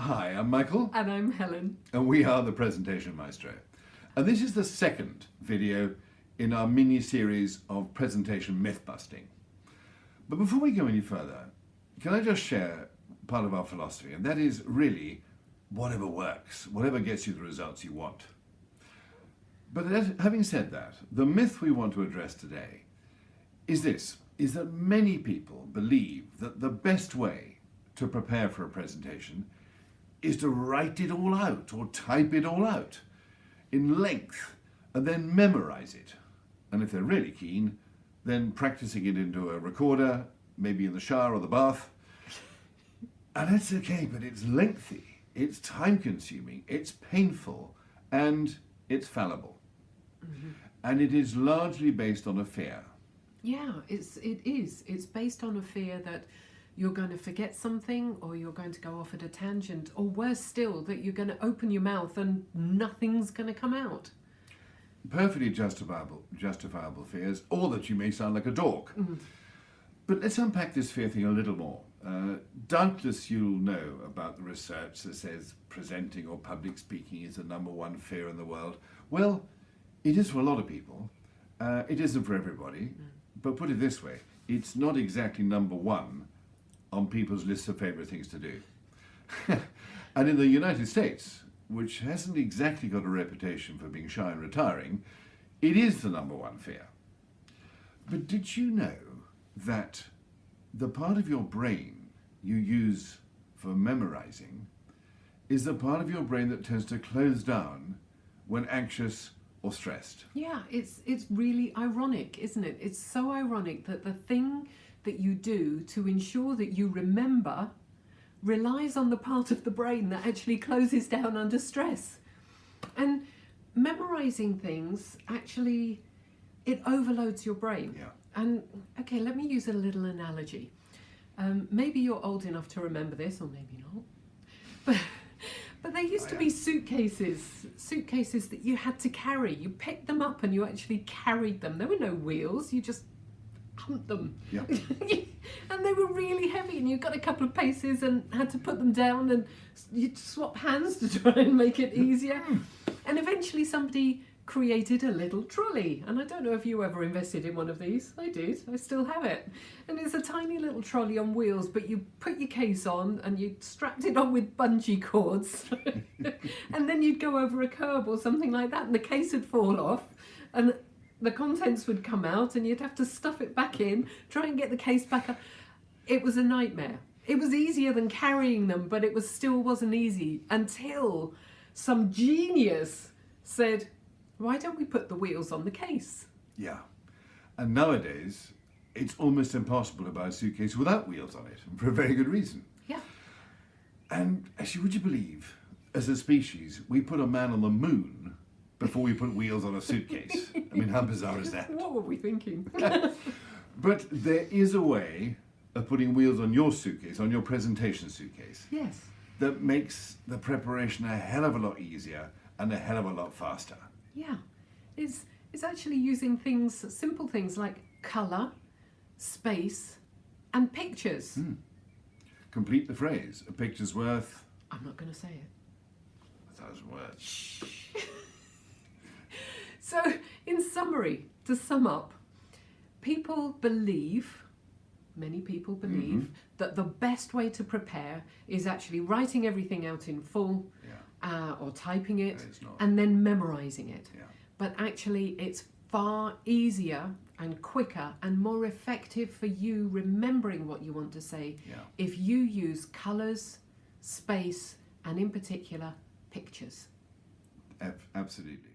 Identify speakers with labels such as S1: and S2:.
S1: Hi, I'm Michael,
S2: And I'm Helen.
S1: and we are the Presentation Maestro. And this is the second video in our mini-series of presentation myth-busting. But before we go any further, can I just share part of our philosophy, and that is really whatever works, whatever gets you the results you want. But having said that, the myth we want to address today is that many people believe that the best way to prepare for a presentation is to write it all out or type it all out in length and then memorize it. And if they're really keen, then practicing it into a recorder, maybe in the shower or the bath. And that's okay, but it's lengthy, it's time consuming, it's painful, and it's fallible. Mm-hmm. And it is largely based on a fear.
S2: Yeah, it is. It's based on a fear that you're going to forget something, or you're going to go off at a tangent, or worse still, that you're going to open your mouth and nothing's going to come out.
S1: Perfectly justifiable fears, or that you may sound like a dork. Mm-hmm. But let's unpack this fear thing a little more. Doubtless you'll know about the research that says presenting or public speaking is the number one fear in the world. Well, it is for a lot of people. It isn't for everybody. But put it this way, it's not exactly number one on people's lists of favourite things to do. And in the United States, which hasn't exactly got a reputation for being shy and retiring, it is the number one fear. But did you know that the part of your brain you use for memorizing is the part of your brain that tends to close down when anxious or stressed?
S2: Yeah, it's really ironic, isn't it? It's so ironic that the thing that you do to ensure that you remember relies on the part of the brain that actually closes down under stress. And memorizing things, actually, it overloads your brain.
S1: Yeah.
S2: And okay, let me use a little analogy. Maybe you're old enough to remember this, or maybe not. But there used to be suitcases that you had to carry. You picked them up and you actually carried them. There were no wheels, you just humped them.
S1: Yeah.
S2: And they were really heavy, and you got a couple of paces and had to put them down, and you'd swap hands to try and make it easier. And eventually somebody created a little trolley, and I don't know if you ever invested in one of these. I did. I still have it. And it's a tiny little trolley on wheels, but you put your case on and you strapped it on with bungee cords and then you'd go over a curb or something like that, and the case would fall off and the contents would come out, and you'd have to stuff it back in, try and get the case back up. It was a nightmare. It was easier than carrying them, but it still wasn't easy until some genius said, why don't we put the wheels on the case?
S1: Yeah. And nowadays, it's almost impossible to buy a suitcase without wheels on it, and for a very good reason.
S2: Yeah.
S1: And actually, would you believe, as a species, we put a man on the moon before we put wheels on a suitcase? I mean, how bizarre is that?
S2: What were we thinking?
S1: But there is a way of putting wheels on your suitcase, on your presentation suitcase,
S2: Yes.
S1: that makes the preparation a hell of a lot easier and a hell of a lot faster.
S2: Yeah. It's actually using things, simple things like colour, space, and pictures.
S1: Complete the phrase, a picture's worth
S2: I'm not going to say it.
S1: 1,000 words.
S2: So, in summary, to sum up, many people believe, that the best way to prepare is actually writing everything out in full, or typing it, and then memorizing it.
S1: Yeah.
S2: But actually, it's far easier and quicker and more effective for you remembering what you want to say if you use colours, space, and in particular, pictures.
S1: Absolutely.